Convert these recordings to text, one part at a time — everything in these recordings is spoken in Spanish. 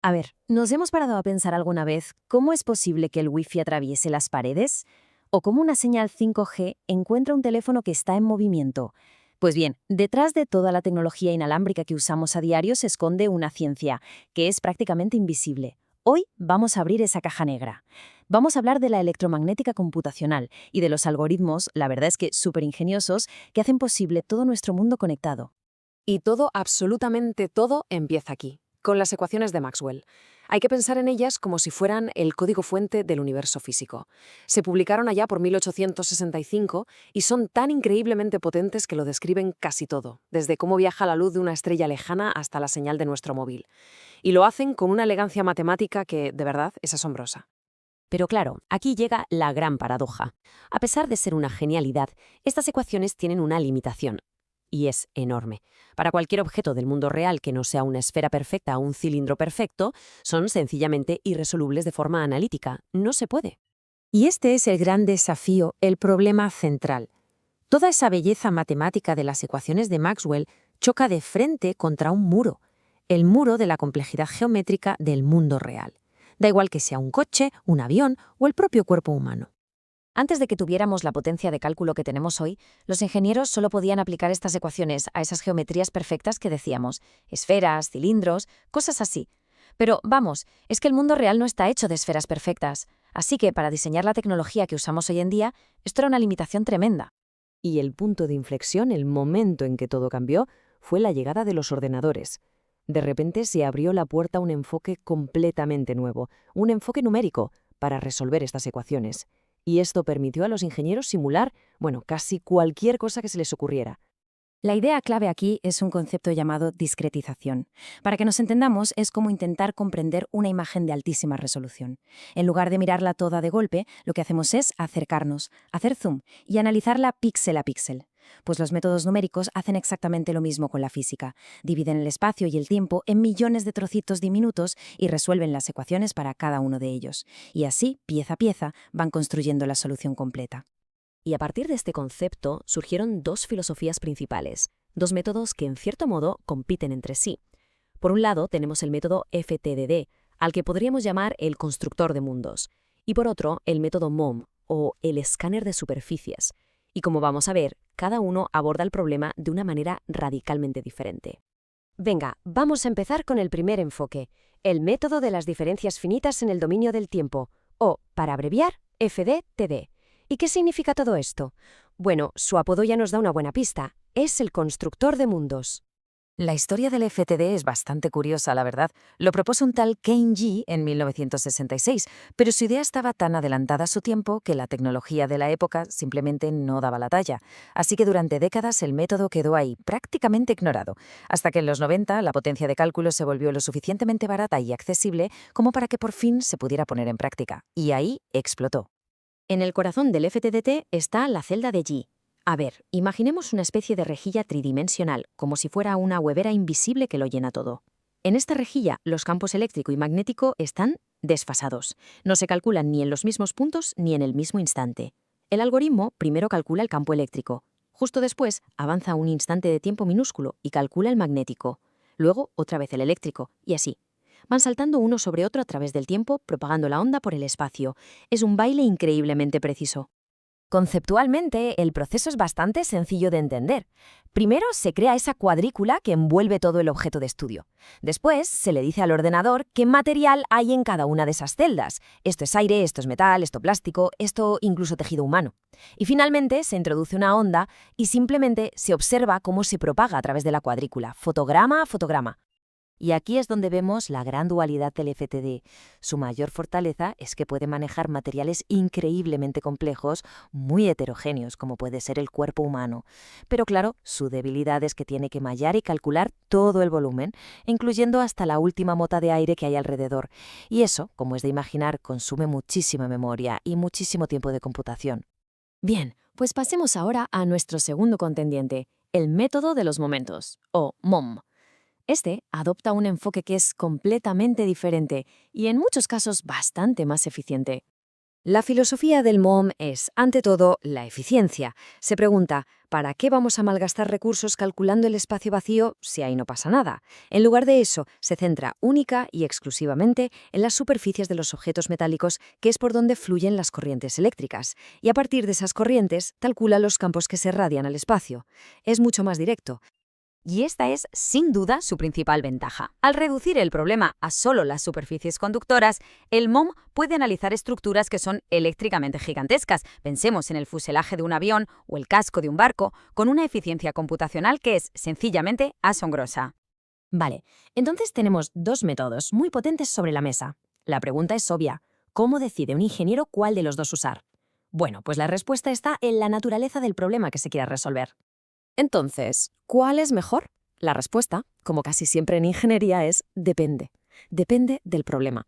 A ver, ¿nos hemos parado a pensar alguna vez cómo es posible que el Wi-Fi atraviese las paredes? ¿O cómo una señal 5G encuentra un teléfono que está en movimiento? Pues bien, detrás de toda la tecnología inalámbrica que usamos a diario se esconde una ciencia que es prácticamente invisible. Hoy vamos a abrir esa caja negra. Vamos a hablar de la electromagnética computacional y de los algoritmos, la verdad es que súper ingeniosos, que hacen posible todo nuestro mundo conectado. Y todo, absolutamente todo, empieza aquí, con las ecuaciones de Maxwell. Hay que pensar en ellas como si fueran el código fuente del universo físico. Se publicaron allá por 1865 y son tan increíblemente potentes que lo describen casi todo, desde cómo viaja la luz de una estrella lejana hasta la señal de nuestro móvil. Y lo hacen con una elegancia matemática que, de verdad, es asombrosa. Pero claro, aquí llega la gran paradoja. A pesar de ser una genialidad, estas ecuaciones tienen una limitación. Y es enorme. Para cualquier objeto del mundo real que no sea una esfera perfecta o un cilindro perfecto, son sencillamente irresolubles de forma analítica. No se puede. Y este es el gran desafío, el problema central. Toda esa belleza matemática de las ecuaciones de Maxwell choca de frente contra un muro, el muro de la complejidad geométrica del mundo real. Da igual que sea un coche, un avión o el propio cuerpo humano. Antes de que tuviéramos la potencia de cálculo que tenemos hoy, los ingenieros solo podían aplicar estas ecuaciones a esas geometrías perfectas que decíamos, esferas, cilindros, cosas así. Pero vamos, es que el mundo real no está hecho de esferas perfectas, así que para diseñar la tecnología que usamos hoy en día, esto era una limitación tremenda. Y el punto de inflexión, el momento en que todo cambió, fue la llegada de los ordenadores. De repente se abrió la puerta a un enfoque completamente nuevo, un enfoque numérico, para resolver estas ecuaciones. Y esto permitió a los ingenieros simular, bueno, casi cualquier cosa que se les ocurriera. La idea clave aquí es un concepto llamado discretización. Para que nos entendamos, es como intentar comprender una imagen de altísima resolución. En lugar de mirarla toda de golpe, lo que hacemos es acercarnos, hacer zoom y analizarla píxel a píxel. Pues los métodos numéricos hacen exactamente lo mismo con la física. Dividen el espacio y el tiempo en millones de trocitos diminutos y resuelven las ecuaciones para cada uno de ellos. Y así, pieza a pieza, van construyendo la solución completa. Y a partir de este concepto surgieron dos filosofías principales, dos métodos que en cierto modo compiten entre sí. Por un lado tenemos el método FTDD, al que podríamos llamar el constructor de mundos, y por otro el método MOM, o el escáner de superficies. Y como vamos a ver, cada uno aborda el problema de una manera radicalmente diferente. Venga, vamos a empezar con el primer enfoque, el método de las diferencias finitas en el dominio del tiempo, o, para abreviar, FDTD. ¿Y qué significa todo esto? Bueno, su apodo ya nos da una buena pista. Es el constructor de mundos. La historia del FTD es bastante curiosa, la verdad. Lo propuso un tal Kane G en 1966, pero su idea estaba tan adelantada a su tiempo que la tecnología de la época simplemente no daba la talla. Así que durante décadas el método quedó ahí, prácticamente ignorado, hasta que en los 90 la potencia de cálculo se volvió lo suficientemente barata y accesible como para que por fin se pudiera poner en práctica. Y ahí explotó. En el corazón del FTDT está la celda de G. A ver, imaginemos una especie de rejilla tridimensional, como si fuera una huevera invisible que lo llena todo. En esta rejilla, los campos eléctrico y magnético están desfasados. No se calculan ni en los mismos puntos ni en el mismo instante. El algoritmo primero calcula el campo eléctrico. Justo después, avanza un instante de tiempo minúsculo y calcula el magnético. Luego, otra vez el eléctrico, y así. Van saltando uno sobre otro a través del tiempo, propagando la onda por el espacio. Es un baile increíblemente preciso. Conceptualmente, el proceso es bastante sencillo de entender. Primero se crea esa cuadrícula que envuelve todo el objeto de estudio. Después se le dice al ordenador qué material hay en cada una de esas celdas. Esto es aire, esto es metal, esto plástico, esto incluso tejido humano. Y finalmente se introduce una onda y simplemente se observa cómo se propaga a través de la cuadrícula, fotograma a fotograma. Y aquí es donde vemos la gran dualidad del FTD. Su mayor fortaleza es que puede manejar materiales increíblemente complejos, muy heterogéneos, como puede ser el cuerpo humano. Pero claro, su debilidad es que tiene que mallar y calcular todo el volumen, incluyendo hasta la última mota de aire que hay alrededor. Y eso, como es de imaginar, consume muchísima memoria y muchísimo tiempo de computación. Bien, pues pasemos ahora a nuestro segundo contendiente, el método de los momentos, o MOM. Este adopta un enfoque que es completamente diferente y en muchos casos bastante más eficiente. La filosofía del MOM es, ante todo, la eficiencia. Se pregunta, ¿para qué vamos a malgastar recursos calculando el espacio vacío si ahí no pasa nada? En lugar de eso, se centra única y exclusivamente en las superficies de los objetos metálicos, que es por donde fluyen las corrientes eléctricas. Y a partir de esas corrientes, calcula los campos que se radian al espacio. Es mucho más directo. Y esta es, sin duda, su principal ventaja. Al reducir el problema a solo las superficies conductoras, el MOM puede analizar estructuras que son eléctricamente gigantescas, pensemos en el fuselaje de un avión o el casco de un barco, con una eficiencia computacional que es, sencillamente, asombrosa. Vale, entonces tenemos dos métodos muy potentes sobre la mesa. La pregunta es obvia. ¿Cómo decide un ingeniero cuál de los dos usar? Bueno, pues la respuesta está en la naturaleza del problema que se quiera resolver. Entonces, ¿cuál es mejor? La respuesta, como casi siempre en ingeniería, es depende. Depende del problema.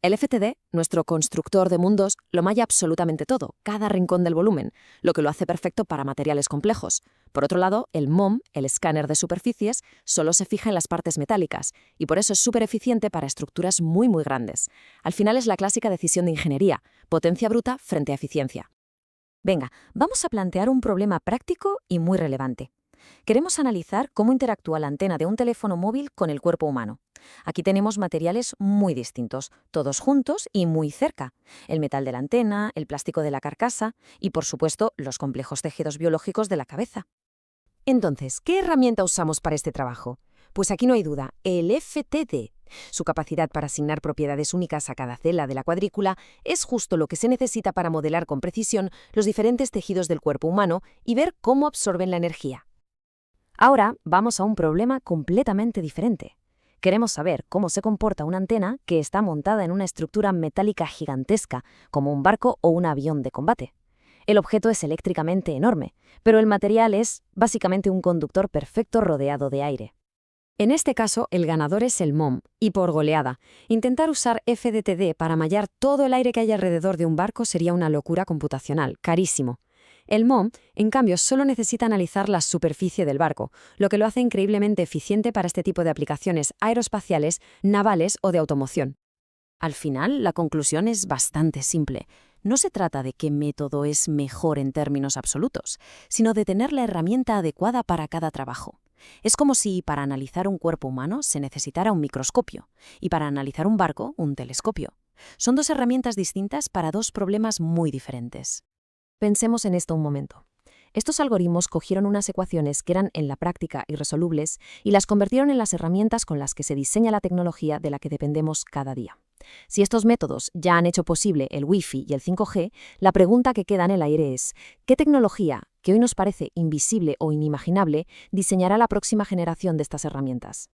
El FTD, nuestro constructor de mundos, lo malla absolutamente todo, cada rincón del volumen, lo que lo hace perfecto para materiales complejos. Por otro lado, el MOM, el escáner de superficies, solo se fija en las partes metálicas y por eso es súper eficiente para estructuras muy grandes. Al final es la clásica decisión de ingeniería, potencia bruta frente a eficiencia. Venga, vamos a plantear un problema práctico y muy relevante. Queremos analizar cómo interactúa la antena de un teléfono móvil con el cuerpo humano. Aquí tenemos materiales muy distintos, todos juntos y muy cerca. El metal de la antena, el plástico de la carcasa y, por supuesto, los complejos tejidos biológicos de la cabeza. Entonces, ¿qué herramienta usamos para este trabajo? Pues aquí no hay duda, el FTD. Su capacidad para asignar propiedades únicas a cada célula de la cuadrícula es justo lo que se necesita para modelar con precisión los diferentes tejidos del cuerpo humano y ver cómo absorben la energía. Ahora vamos a un problema completamente diferente. Queremos saber cómo se comporta una antena que está montada en una estructura metálica gigantesca, como un barco o un avión de combate. El objeto es eléctricamente enorme, pero el material es básicamente un conductor perfecto rodeado de aire. En este caso, el ganador es el MOM, y por goleada. Intentar usar FDTD para mallar todo el aire que hay alrededor de un barco sería una locura computacional, carísimo. El MOM, en cambio, solo necesita analizar la superficie del barco, lo que lo hace increíblemente eficiente para este tipo de aplicaciones aeroespaciales, navales o de automoción. Al final, la conclusión es bastante simple. No se trata de qué método es mejor en términos absolutos, sino de tener la herramienta adecuada para cada trabajo. Es como si para analizar un cuerpo humano se necesitara un microscopio y para analizar un barco, un telescopio. Son dos herramientas distintas para dos problemas muy diferentes. Pensemos en esto un momento. Estos algoritmos cogieron unas ecuaciones que eran en la práctica irresolubles y las convirtieron en las herramientas con las que se diseña la tecnología de la que dependemos cada día. Si estos métodos ya han hecho posible el Wi-Fi y el 5G, la pregunta que queda en el aire es, ¿qué tecnología, que hoy nos parece invisible o inimaginable, diseñará la próxima generación de estas herramientas?